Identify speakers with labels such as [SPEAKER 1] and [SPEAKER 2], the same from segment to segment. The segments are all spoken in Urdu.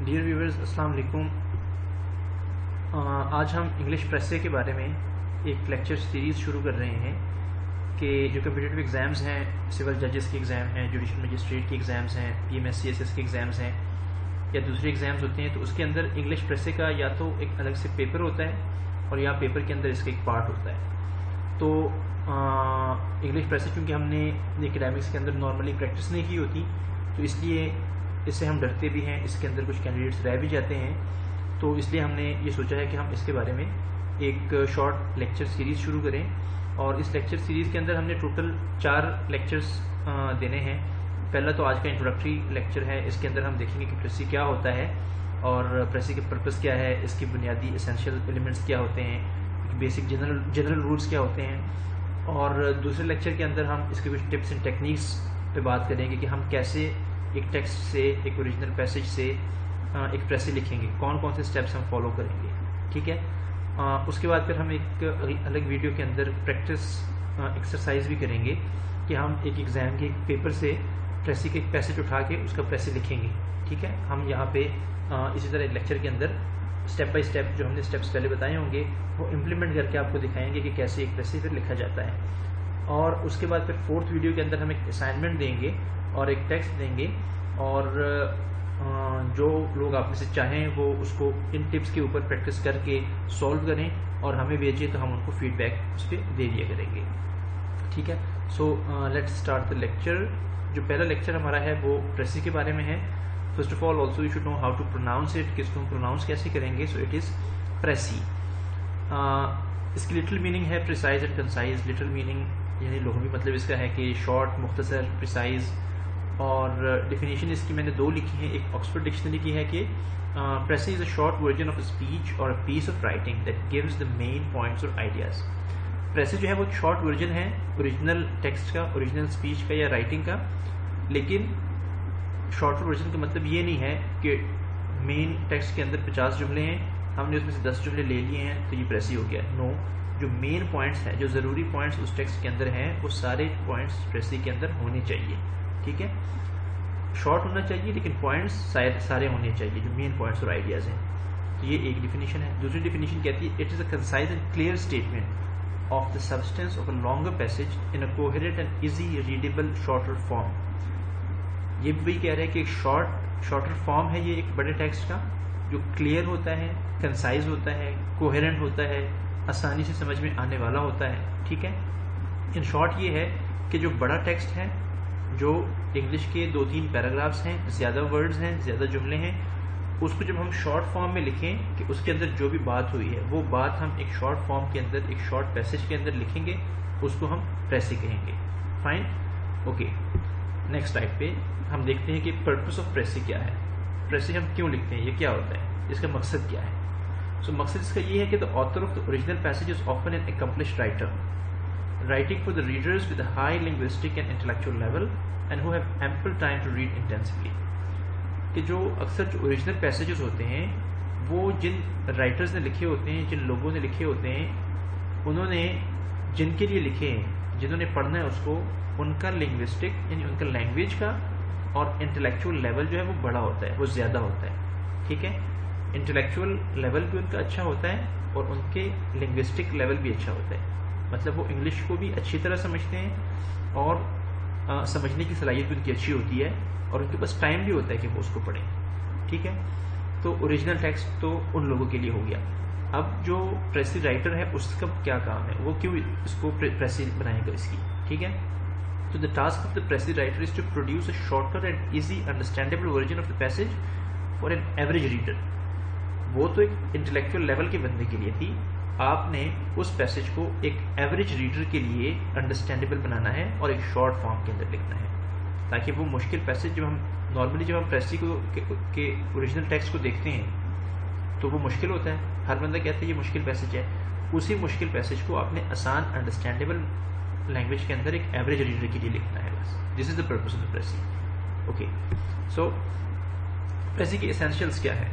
[SPEAKER 1] ڈیئر ویورز السلام علیکم. آج ہم انگلش پریسے کے بارے میں ایک لیکچر سیریز شروع کر رہے ہیں کہ جو کمپٹیٹیو ایگزامز ہیں، سول ججز کے ایگزام ہیں، جوڈیشل مجسٹریٹ کے ایگزامز ہیں، PMS-CSS کے ایگزامز ہیں یا دوسرے ایگزامز ہوتے ہیں، تو اس کے اندر انگلش پریسے کا یا تو ایک الگ سے پیپر ہوتا ہے اور یا پیپر کے اندر اس کا ایک پارٹ ہوتا ہے. تو انگلش پریسے چونکہ ہم نے اکیڈیمکس کے اندر نارملی پریکٹس نہیں کی ہوتی، تو اس لیے اس سے ہم ڈرتے بھی ہیں، اس کے اندر کچھ کینڈیڈیٹس رہ بھی جاتے ہیں. تو اس لیے ہم نے یہ سوچا ہے کہ ہم اس کے بارے میں ایک شارٹ لیکچر سیریز شروع کریں. اور اس لیکچر سیریز کے اندر ہم نے ٹوٹل 4 لیکچرز دینے ہیں. پہلا تو آج کا انٹروڈکٹری لیکچر ہے، اس کے اندر ہم دیکھیں گے کہ پریسی کیا ہوتا ہے اور پریسی کا پرپس کیا ہے، اس کی بنیادی اسینشیل ایلیمنٹس کیا ہوتے ہیں، بیسک جنرل رولز کیا ہوتے ہیں. اور دوسرے لیکچر کے اندر ہم اس کے کچھ ٹپس اینڈ ٹیکنیکس پہ بات کریں گے کہ ہم کیسے ایک ٹیکسٹ سے، ایک اوریجنل پیسج سے ایک پریسی لکھیں گے، کون کون سے اسٹیپس ہم فالو کریں گے. ٹھیک ہے. اس کے بعد پھر ہم ایک الگ ویڈیو کے اندر پریکٹس ایکسرسائز بھی کریں گے کہ ہم ایک ایگزام کے ایک پیپر سے پریسی کے ایک پیسج اٹھا کے اس کا پریسی لکھیں گے. ٹھیک ہے. ہم یہاں پہ اسی طرح ایک لیکچر کے اندر اسٹیپ بائی اسٹیپ جو ہم نے اسٹیپس پہلے بتائے ہوں گے وہ امپلیمنٹ کر کے آپ کو دکھائیں گے کہ کیسے ایک پریسی پھر لکھا جاتا ہے. اور اس کے بعد پھر 4تھ ویڈیو کے اندر ہم ایک اسائنمنٹ دیں گے اور ایک ٹیکسٹ دیں گے، اور جو لوگ آپ میں سے چاہیں وہ اس کو ان ٹپس کے اوپر پریکٹس کر کے سولو کریں اور ہمیں بھیجیے تو ہم ان کو فیڈ بیک اس پہ دے دیا کریں گے. ٹھیک ہے. So let's start the lecture. جو پہلا لیکچر ہمارا ہے وہ پریسی کے بارے میں ہے. First of all also you should know how to pronounce it, کہ اس کو ہم پروناؤنس کیسے کریں گے. So it is precis. اس کی لٹرل میننگ ہے precise and concise. Literal meaning یعنی لغوی مطلب اس کا ہے کہ شارٹ، مختصر، پریسائز. اور ڈیفینیشن اس کی میں نے 2 لکھی ہیں. ایک آکسفورڈ ڈکشنری کی ہے کہ precis is a short version of a speech or a piece of writing that gives the main points or ideas. Precis جو ہے وہ ایک شارٹ ورژن ہے اوریجنل ٹیکسٹ کا، اوریجنل اسپیچ کا یا رائٹنگ کا. لیکن شارٹ ورژن کا مطلب یہ نہیں ہے کہ مین ٹیکسٹ کے اندر 50 جملے ہیں، ہم نے اس میں سے 10 جملے لے لیے ہیں تو یہ پریسی ہو گیا. نو. جو مین پوائنٹس ہیں، جو ضروری پوائنٹس اس ٹیکسٹ کے اندر ہیں، وہ سارے پوائنٹس پریسی کے اندر ہونے چاہیے. ٹھیک ہے. شارٹ ہونا چاہیے لیکن پوائنٹس سارے ہونے چاہیے، جو مین پوائنٹس اور آئیڈیاز ہیں. تو یہ ایک ڈیفینیشن ہے. دوسری ڈیفینیشن کہتی ہے it is a concise and clear statement of the substance of a longer passage in a coherent and easy readable shorter form. یہ بھی وہی کہہ رہے ہیں کہ ایک شارٹر فارم ہے یہ ایک بڑے ٹیکسٹ کا، جو کلیئر ہوتا ہے، کنسائز ہوتا ہے، کوہیرنٹ ہوتا ہے، آسانی سے سمجھ میں آنے والا ہوتا ہے. ٹھیک ہے. ان شارٹ یہ ہے کہ جو بڑا ٹیکسٹ ہے، جو انگلش کے 2-3 پیراگرافس ہیں، زیادہ ورڈز ہیں، زیادہ جملے ہیں، اس کو جب ہم شارٹ فارم میں لکھیں کہ اس کے اندر جو بھی بات ہوئی ہے وہ بات ہم ایک شارٹ فارم کے اندر، ایک شارٹ پیسج کے اندر لکھیں گے، اس کو ہم پریسی کہیں گے. فائن. اوکے. نیکسٹ سلائڈ پہ ہم دیکھتے ہیں کہ پرپس آف پریسی کیا ہے. پریسی ہم کیوں لکھتے ہیں، یہ کیا ہوتا ہے، اس کا مقصد کیا ہے. سو مقصد اس کا یہ ہے کہ the author of the original passage is often an accomplished writer writing for the readers with a high linguistic and intellectual level and who have ample time to read intensively. کہ جو اکثر جو اوریجنل پیسیجز ہوتے ہیں وہ جن رائٹرز نے لکھے ہوتے ہیں، جن لوگوں نے لکھے ہوتے ہیں، انہوں نے جن کے لیے لکھے ہیں، جنہوں نے پڑھنا ہے اس کو، ان کا لنگوسٹک یعنی ان کا لینگویج کا اور انٹلیکچوئل لیول جو ہے وہ بڑا ہوتا ہے، وہ زیادہ ہوتا ہے. ٹھیک ہے. انٹلیکچوئل لیول بھی ان کا اچھا ہوتا ہے اور ان کے لنگوسٹک لیول بھی اچھا ہوتا ہے. مطلب وہ انگلش کو بھی اچھی طرح سمجھتے ہیں اور سمجھنے کی صلاحیت بھی ان کی اچھی ہوتی ہے اور ان کے پاس ٹائم بھی ہوتا ہے کہ وہ اس کو پڑھیں. ٹھیک ہے. تو اوریجنل ٹیکسٹ تو ان لوگوں کے لیے ہو گیا. اب جو پریسی رائٹر ہے اس کا کیا کام ہے، وہ کیوں اس کو پریسی بنائے گا اس کی. ٹھیک ہے. تو the task of the precis writer is to produce a shorter and easy understandable version of the passage for an average reader. وہ تو ایک انٹلیکچوئل لیول کے بندے کے لیے تھی، آپ نے اس پیسج کو ایک ایوریج ریڈر کے لیے انڈرسٹینڈیبل بنانا ہے اور ایک شارٹ فارم کے اندر لکھنا ہے، تاکہ وہ مشکل پیسج جب ہم پریسی کو کے اوریجنل ٹیکسٹ کو دیکھتے ہیں تو وہ مشکل ہوتا ہے، ہر بندہ کہتا ہے یہ مشکل پیسج ہے. اسی مشکل پیسج کو آپ نے آسان انڈرسٹینڈیبل لینگویج کے اندر ایک ایوریج ریڈر کے لیے لکھنا ہے. بس this is the purpose of the precis. Okay. So precis کے اسینشیلس کیا ہے،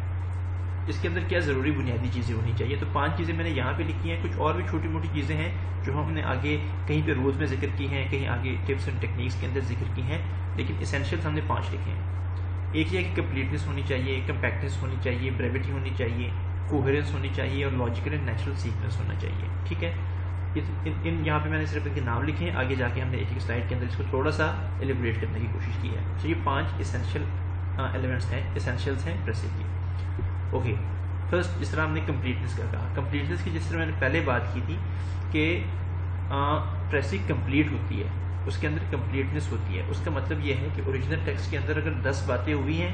[SPEAKER 1] اس کے اندر کیا ضروری بنیادی چیزیں ہونی چاہیے. تو 5 چیزیں میں نے یہاں پہ لکھی ہیں. کچھ اور بھی چھوٹی موٹی چیزیں ہیں جو ہم نے آگے کہیں پہ رولز میں ذکر کی ہیں، کہیں آگے ٹپس اینڈ ٹیکنیکس کے اندر ذکر کی ہیں، لیکن اسینشیلس ہم نے 5 لکھے ہیں. ایک یہ کہ کمپلیٹنس ہونی چاہیے، کمپیکٹنس ہونی چاہیے، بریوٹی ہونی چاہیے، کوہیرنس ہونی چاہیے اور لاجیکل اینڈ نیچرل سیکوینس ہونا چاہیے. ٹھیک ہے، یہاں پہ میں نے صرف ان کے نام لکھے ہیں، آگے جا کے ہم نے ایک ایک سلائڈ کے اندر اس کو تھوڑا سا ایلیبریٹ کرنے کی کوشش کی ہے. تو یہ 5 اسینشیل ایلیمنٹس ہیں، اسینشیلس ہیں پریسے کی. اوکے، فرسٹ جس طرح ہم نے کمپلیٹنس کا کہا، کمپلیٹنس کی جس طرح میں نے پہلے بات کی تھی کہ پریسے کمپلیٹ ہوتی ہے، اس کے اندر کمپلیٹنس ہوتی ہے. اس کا مطلب یہ ہے کہ اوریجنل ٹیکسٹ کے اندر اگر 10 باتیں ہوئی ہیں،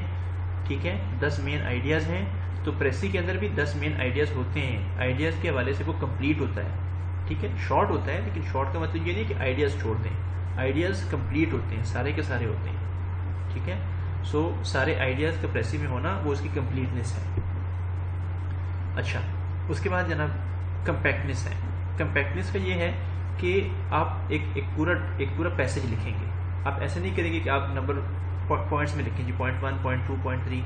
[SPEAKER 1] ٹھیک ہے، 10 مین آئیڈیاز ہیں، تو پریسے کے اندر بھی 10 مین آئیڈیاز ہوتے ہیں. آئیڈیاز کے حوالے سے وہ کمپلیٹ ہوتا ہے. ٹھیک ہے، شارٹ ہوتا ہے، لیکن شارٹ کا مطلب یہ نہیں کہ آئیڈیاز چھوڑ دیں. آئیڈیاز کمپلیٹ ہوتے ہیں، سارے کے سارے ہوتے ہیں. ٹھیک ہے، سو سارے آئیڈیاز کا پریسے میں ہونا وہ اس کی کمپلیٹنس ہے. اچھا، اس کے بعد جناب کمپیکٹنس ہے. کمپیکٹنس کا یہ ہے کہ آپ ایک پورا پیسج لکھیں گے. آپ ایسے نہیں کریں گے کہ آپ نمبر پوائنٹس میں لکھیں گے، پوائنٹ 1، پوائنٹ 2، پوائنٹ 3.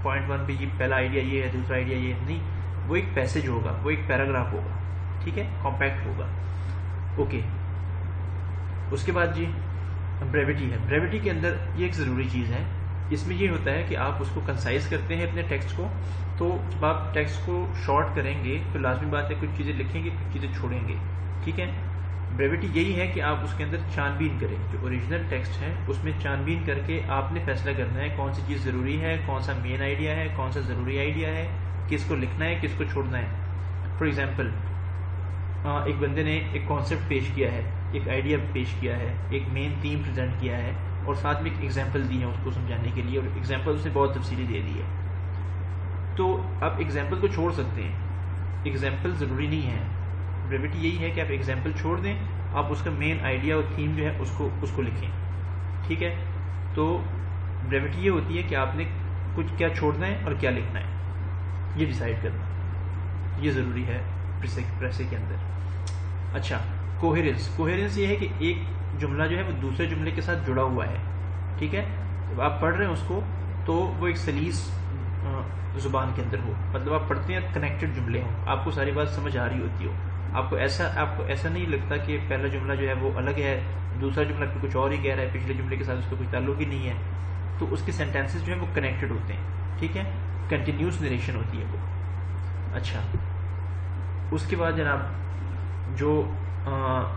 [SPEAKER 1] پوائنٹ 1 پہ یہ پہلا آئیڈیا یہ ہے، دوسرا آئیڈیا یہ نہیں. وہ ایک پیسج ہوگا، وہ ایک پیراگراف ہوگا. ٹھیک ہے، کمپیکٹ ہوگا. اوکے، اس کے بعد جی بریوٹی ہے. بریوٹی کے اندر یہ ایک ضروری چیز ہے. اس میں یہ ہوتا ہے کہ آپ اس کو کنسائز کرتے ہیں اپنے ٹیکسٹ کو. تو جب آپ ٹیکسٹ کو شارٹ کریں گے تو لازمی بات ہے کچھ چیزیں لکھیں گے، کچھ چیزیں چھوڑیں گے. ٹھیک ہے، بریوٹی یہی ہے کہ آپ اس کے اندر چھان بین کریں. جو اوریجنل ٹیکسٹ ہے اس میں چھان بین کر کے آپ نے فیصلہ کرنا ہے کون سی چیز ضروری ہے، کون سا مین آئیڈیا ہے، کون سا ضروری آئیڈیا ہے، کس کو لکھنا ہے، کس کو چھوڑنا ہے. فار ایگزامپل، ایک بندے نے ایک کانسیپٹ پیش کیا ہے، ایک آئیڈیا پیش کیا ہے، ایک مین تھیم پریزنٹ کیا ہے، اور ساتھ میں ایک ایگزامپل دی ہے اس کو سمجھانے کے لیے، اور ایگزامپل اس نے بہت تفصیلی دے دی ہے. تو آپ ایگزامپل کو چھوڑ سکتے ہیں، ایگزامپل ضروری نہیں ہے. بریوٹی یہی ہے کہ آپ ایگزامپل چھوڑ دیں، آپ اس کا مین آئیڈیا اور تھیم جو ہے اس کو لکھیں. ٹھیک ہے، تو بریوٹی یہ ہوتی ہے کہ آپ نے کچھ کیا چھوڑنا ہے اور کیا لکھنا ہے، یہ ڈیسائیڈ کرنا، یہ ضروری ہے پریسے کے اندر. اچھا، کوہیرنس یہ ہے کہ ایک جملہ جو ہے وہ دوسرے جملے کے ساتھ جڑا ہوا ہے. ٹھیک ہے، جب آپ پڑھ رہے ہیں اس کو تو وہ ایک سلیس زبان کے اندر ہو، مطلب آپ پڑھتے ہیں کنیکٹڈ جملے ہوں، آپ کو ساری بات سمجھ آ رہی ہوتی ہو. آپ کو ایسا نہیں لگتا کہ پہلا جملہ جو ہے وہ الگ ہے، دوسرا جملہ پہ کچھ اور ہی کہہ رہا ہے، پچھلے جملے کے ساتھ اس کا کوئی تعلق ہی نہیں ہے. تو اس کے سینٹینسز جو ہیں وہ کنیکٹڈ ہوتے ہیں. ٹھیک ہے، کنٹینیوس نریشن ہوتی ہے وہ. اچھا، اس کے بعد جناب جو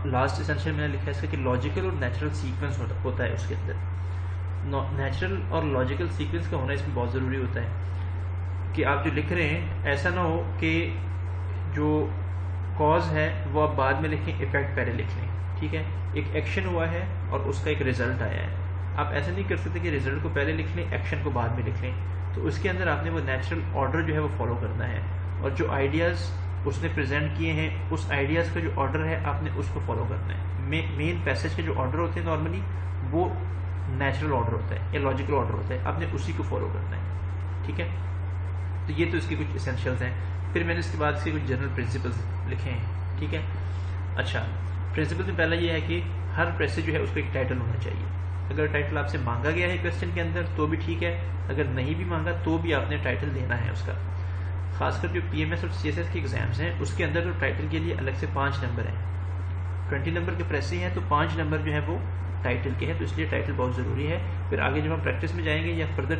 [SPEAKER 1] لاسٹ اسینشیل میں نے لکھا ہے اس کا کہ لاجیکل اور نیچرل سیکوینس ہوتا ہے اس کے اندر. نیچرل اور لاجیکل سیکوینس کا ہونا اس میں بہت ضروری ہوتا ہے کہ آپ جو لکھ رہے ہیں ایسا نہ ہو کہ جو کاز ہے وہ آپ بعد میں لکھیں، افیکٹ پہلے لکھ لیں. ٹھیک ہے، ایک ایکشن ہوا ہے اور اس کا ایک ریزلٹ آیا ہے. آپ ایسا نہیں کر سکتے کہ ریزلٹ کو پہلے لکھ لیں، ایکشن کو بعد میں لکھ لیں. تو اس کے اندر آپ نے وہ نیچرل آرڈر جو ہے وہ فالو کرنا ہے، اور جو آئیڈیاز اس نے پریزنٹ کیے ہیں اس آئیڈیاز کا جو آرڈر ہے آپ نے اس کو فالو کرنا ہے. مین پیسج کے جو آرڈر ہوتے ہیں نارملی وہ نیچرل آرڈر ہوتا ہے یا لاجیکل آرڈر ہوتا ہے، آپ نے اسی کو فالو کرنا ہے. ٹھیک ہے، تو یہ تو اس کے کچھ اسینشیلز ہیں. پھر میں نے اس کے بعد سے کچھ جنرل پرنسپلز لکھے ہیں. ٹھیک ہے، اچھا، پرنسپل میں پہلا یہ ہے کہ ہر پیسج جو ہے اس کو ایک ٹائٹل ہونا چاہیے. اگر ٹائٹل آپ سے مانگا گیا ہے کویسچن کے اندر تو بھی ٹھیک ہے، اگر نہیں بھی مانگا تو بھی آپ نے ٹائٹل دینا ہے اس کا. خاص کر جو پی ایم ایس اور سی ایس ایس کے ایگزامس ہیں اس کے اندر جو ٹائٹل کے لیے الگ سے 5 نمبر ہیں، 20 نمبر کے پریسے ہیں تو 5 نمبر جو ہے وہ ٹائٹل کے ہیں. تو اس لیے ٹائٹل بہت ضروری ہے. پھر آگے جب ہم پریکٹس میں جائیں گے یا فردر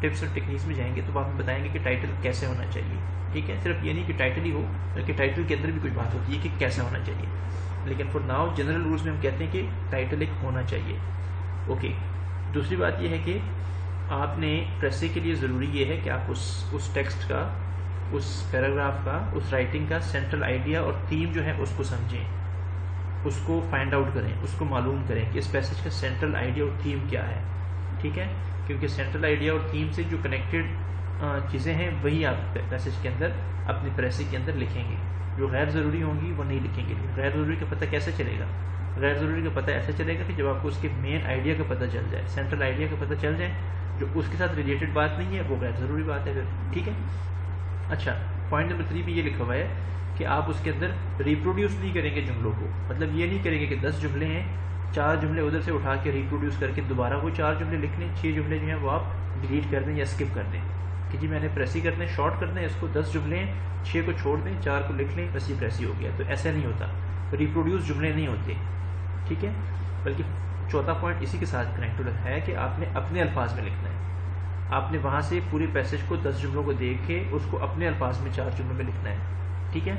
[SPEAKER 1] ٹپس اور ٹیکنیکس میں جائیں گے تو آپ ہم بتائیں گے کہ ٹائٹل کیسے ہونا چاہیے. ٹھیک ہے، صرف یہ نہیں کہ ٹائٹل ہی ہو بلکہ ٹائٹل کے اندر بھی کچھ بات ہوتی ہے کہ کیسا ہونا چاہیے. لیکن فور ناؤ جنرل رولز میں ہم کہتے ہیں کہ ٹائٹل ایک ہونا چاہیے. اوکے، دوسری بات یہ ہے کہ آپ نے پریسے کے لیے ضروری یہ ہے کہ آپ اس ٹیکسٹ کا، اس پیراگراف کا، اس رائٹنگ کا سینٹرل آئیڈیا اور تھیم جو ہے اس کو سمجھیں، اس کو فائنڈ آؤٹ کریں، اس کو معلوم کریں کہ اس پیسج کا سینٹرل آئیڈیا اور تھیم کیا ہے. ٹھیک ہے، کیونکہ سینٹرل آئیڈیا اور تھیم سے جو کنیکٹڈ چیزیں ہیں وہی آپ پیسج کے اندر اپنی پریسے کے اندر لکھیں گے. جو غیر ضروری ہوں گی وہ نہیں لکھیں گے. غیر ضروری کا پتہ کیسے چلے گا؟ غیر ضروری کا پتہ ایسے چلے گا کہ جب آپ کو اس کے مین آئیڈیا کا پتہ چل جائے، سینٹرل آئیڈیا کا پتہ چل جائے، جو اس کے ساتھ ریلیٹڈ بات نہیں ہے وہ غیر ضروری بات ہے پھر. ٹھیک ہے، اچھا، پوائنٹ نمبر 3 بھی یہ لکھا ہوا ہے کہ آپ اس کے اندر ریپروڈیوس نہیں کریں گے جملوں کو. مطلب یہ نہیں کریں گے کہ 10 جملے ہیں، 4 جملے ادھر سے اٹھا کے ریپروڈیوس کر کے دوبارہ وہ 4 جملے لکھ لیں. 6 جملے جو ہیں وہ آپ ڈیلیٹ کر دیں یا اسکپ کر دیں کہ جی میں نے پریسی کرنا ہے، شارٹ کرنا ہے اس کو. 10 جملے ہیں، 6 کو چھوڑ دیں، 4 کو لکھ لیں، بس یہ پریسی ہو گیا. تو ایسا نہیں ہوتا، ریپروڈیوس جملے نہیں ہوتے. ٹھیک ہے، بلکہ چوتھا پوائنٹ اسی کے ساتھ کنیکٹڈ ہے کہ آپ نے اپنے الفاظ میں لکھنا ہے. آپ نے وہاں سے پورے پیسج کو 10 جملوں کو دیکھ کے اس کو اپنے الفاظ میں 4 جملوں میں لکھنا ہے، ٹھیک ہے.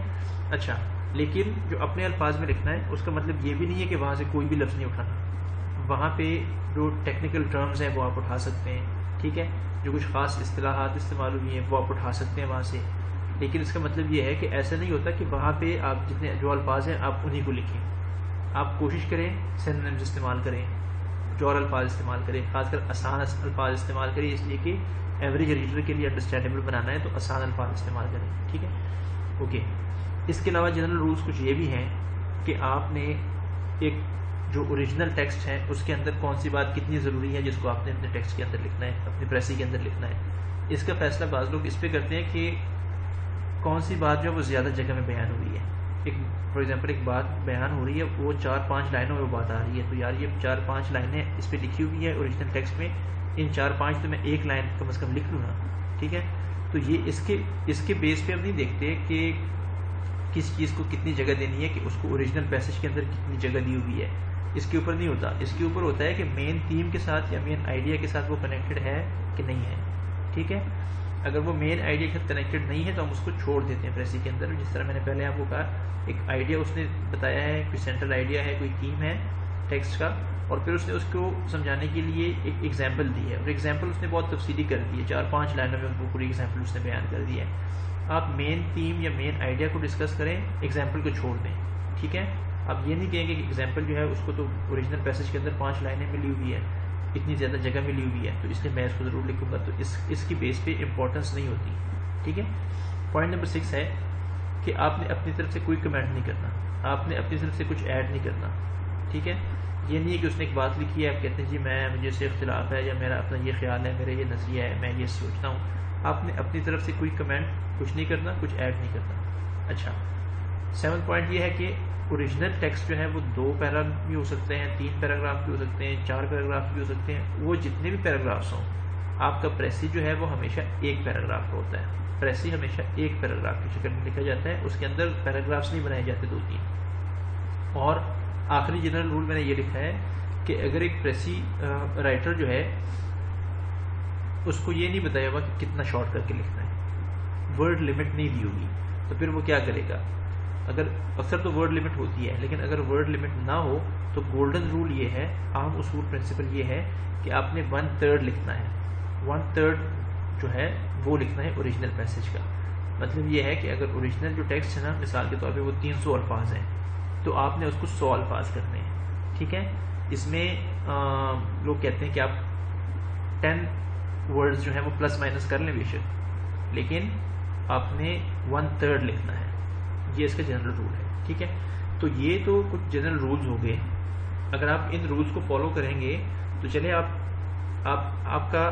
[SPEAKER 1] اچھا، لیکن جو اپنے الفاظ میں لکھنا ہے اس کا مطلب یہ بھی نہیں ہے کہ وہاں سے کوئی بھی لفظ نہیں اٹھانا. وہاں پہ جو ٹیکنیکل ٹرمز ہیں وہ آپ اٹھا سکتے ہیں، ٹھیک ہے. جو کچھ خاص اصطلاحات استعمال ہوئی ہیں وہ آپ اٹھا سکتے ہیں وہاں سے. لیکن اس کا مطلب یہ ہے کہ ایسا نہیں ہوتا کہ وہاں پہ آپ جتنے جو الفاظ ہیں آپ انہی کو لکھیں. آپ کوشش کریں سینونیمز استعمال کریں، جوہر الفاظ استعمال کریں، خاص کر آسان الفاظ استعمال کریں، اس لیے کہ ایوریج ریڈر کے لیے انڈرسٹینڈیبل بنانا ہے تو آسان الفاظ استعمال کریں، ٹھیک ہے. اوکے. اس کے علاوہ جنرل رولز کچھ یہ بھی ہیں کہ آپ نے ایک جو اوریجنل ٹیکسٹ ہے اس کے اندر کون سی بات کتنی ضروری ہے جس کو آپ نے اپنے ٹیکسٹ کے اندر لکھنا ہے، اپنی پریسی کے اندر لکھنا ہے. اس کا فیصلہ بعض لوگ اس پہ کرتے ہیں کہ کون سی بات جو ہے وہ زیادہ جگہ میں بیان ہوئی ہے. ایک فار ایگزامپل ایک بات بیان ہو رہی ہے، وہ 4-5 لائنوں میں وہ بات آ رہی ہے، تو یار یہ 4-5 لائنیں اس پہ لکھی ہوئی ہے اوریجنل ٹیکسٹ میں، ان 4-5 تو میں ایک لائن کم از کم لکھ لوں نا، ٹھیک ہے. تو یہ اس کے بیس پہ ہم نہیں دیکھتے کہ کس چیز کو کتنی جگہ دینی ہے، کہ اس کو اوریجنل پیسج کے اندر کتنی جگہ دی ہوئی ہے، اس کے اوپر نہیں ہوتا. اس کے اوپر ہوتا ہے کہ مین تھیم کے ساتھ یا مین آئیڈیا کے ساتھ وہ کنیکٹڈ ہے کہ نہیں ہے، ٹھیک ہے. اگر وہ مین آئیڈیا کے ساتھ کنیکٹڈ نہیں ہے تو ہم اس کو چھوڑ دیتے ہیں پریسی کے اندر. جس طرح میں نے پہلے آپ کو کہا، ایک آئیڈیا اس نے بتایا ہے، کوئی سینٹرل آئیڈیا ہے، کوئی تھیم ہے ٹیکسٹ کا، اور پھر اس نے اس کو سمجھانے کے لیے ایک ایگزامپل دی ہے، اور ایگزامپل اس نے بہت تفصیلی کر دی ہے، 4-5 لائنوں میں وہ پوری ایگزامپل اس نے بیان کر دی ہے. آپ مین تھیم یا مین آئیڈیا کو ڈسکس کریں، ایگزامپل کو چھوڑ دیں، ٹھیک ہے. آپ یہ نہیں کہیں گے کہ ایگزامپل جو ہے اس کو تو اوریجنل پیسج کے اندر 5 لائنیں ملی ہوئی ہے، اتنی زیادہ جگہ ملی ہوئی ہے، تو اس لیے میں اس کو ضرور لکھوں گا. تو اس کی بیس پہ امپورٹنس نہیں ہوتی، ٹھیک ہے. پوائنٹ نمبر 6 ہے کہ آپ نے اپنی طرف سے کوئی کمنٹ نہیں کرنا، آپ نے اپنی طرف سے کچھ ایڈ نہیں کرنا، ٹھیک ہے. یہ نہیں ہے کہ اس نے ایک بات لکھی ہے، آپ کہتے ہیں جی مجھے سے اختلاف ہے، یا میرا اپنا یہ خیال ہے، میرا یہ نظریہ ہے، میں یہ سوچتا ہوں. آپ نے اپنی طرف سے کوئی کمنٹ کچھ نہیں کرنا، کچھ ایڈ نہیں کرنا. اچھا، 7 پوائنٹ یہ ہے کہ اوریجنل ٹیکسٹ جو ہے وہ 2 پیراگراف بھی ہو سکتے ہیں، 3 پیراگراف بھی ہو سکتے ہیں، 4 پیراگراف بھی ہو سکتے ہیں. وہ جتنے بھی پیراگرافس ہوں، آپ کا پریسی جو ہے وہ ہمیشہ ایک پیراگراف کا ہوتا ہے. پریسی ہمیشہ ایک پیراگراف کی شکل میں لکھا جاتا ہے، اس کے اندر پیراگرافس نہیں بنائے جاتے 2-3. اور آخری جنرل رول میں نے یہ لکھا ہے کہ اگر ایک پریسی رائٹر جو ہے اس کو یہ نہیں بتایا ہوا کہ کتنا شارٹ کر کے لکھنا ہے، ورڈ لمٹ نہیں دی ہوگی، تو پھر وہ کیا کرے گا. اگر اکثر تو ورڈ لمٹ ہوتی ہے، لیکن اگر ورڈ لمٹ نہ ہو تو گولڈن رول یہ ہے، عام اصول پرنسپل یہ ہے کہ آپ نے 1/3 لکھنا ہے. 1/3 جو ہے وہ لکھنا ہے اوریجنل پیسج کا. مطلب یہ ہے کہ اگر اوریجنل جو ٹیکسٹ ہے نا، مثال کے طور پہ وہ 300 الفاظ ہیں، تو آپ نے اس کو 100 الفاظ کرنے ہیں، ٹھیک ہے. اس میں لوگ کہتے ہیں کہ آپ 10 ورڈز جو ہیں وہ پلس مائنس کر لیں بے شک، لیکن آپ نے 1/3 لکھنا ہے. یہ اس کا جنرل رول ہے، ٹھیک ہے. تو یہ تو کچھ جنرل رولز ہو گئے. اگر آپ ان رولز کو فالو کریں گے تو چلے آپ کا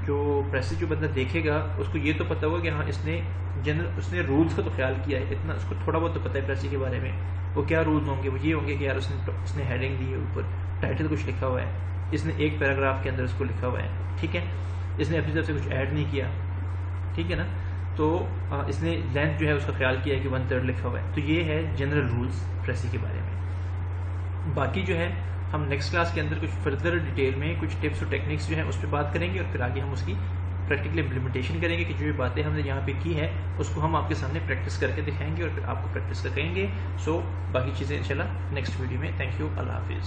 [SPEAKER 1] جو پریسی جو بندہ دیکھے گا اس کو یہ تو پتہ ہوگا کہ ہاں اس نے رولز کا تو خیال کیا ہے، اتنا اس کو تھوڑا بہت تو پتہ ہے پریسی کے بارے میں. وہ کیا رولز ہوں گے؟ وہ یہ ہوں گے کہ یار اس نے ہیڈنگ دی ہے، اوپر ٹائٹل کچھ لکھا ہوا ہے، اس نے ایک پیراگراف کے اندر اس کو لکھا ہوا ہے، ٹھیک ہے. اس نے اپنی طرف سے کچھ ایڈ نہیں کیا، ٹھیک ہے نا. تو اس نے لینتھ جو ہے اس کا خیال کیا ہے کہ 1/3 لکھا ہوا ہے. تو یہ ہے جنرل رولز پریسی کے بارے میں. باقی جو ہے ہم نیکسٹ کلاس کے اندر کچھ فردر ڈیٹیل میں کچھ ٹپس اور ٹیکنیکس جو ہیں اس پہ بات کریں گے، اور پھر آگے ہم اس کی پریکٹیکل امپلیمنٹیشن کریں گے کہ جو باتیں ہم نے یہاں پہ کی ہے اس کو ہم آپ کے سامنے پریکٹس کر کے دکھائیں گے، اور پھر آپ کو پریکٹس کا کہیں گے. سو باقی چیزیں انشاءاللہ نیکسٹ ویڈیو میں. تھینک یو، اللہ حافظ.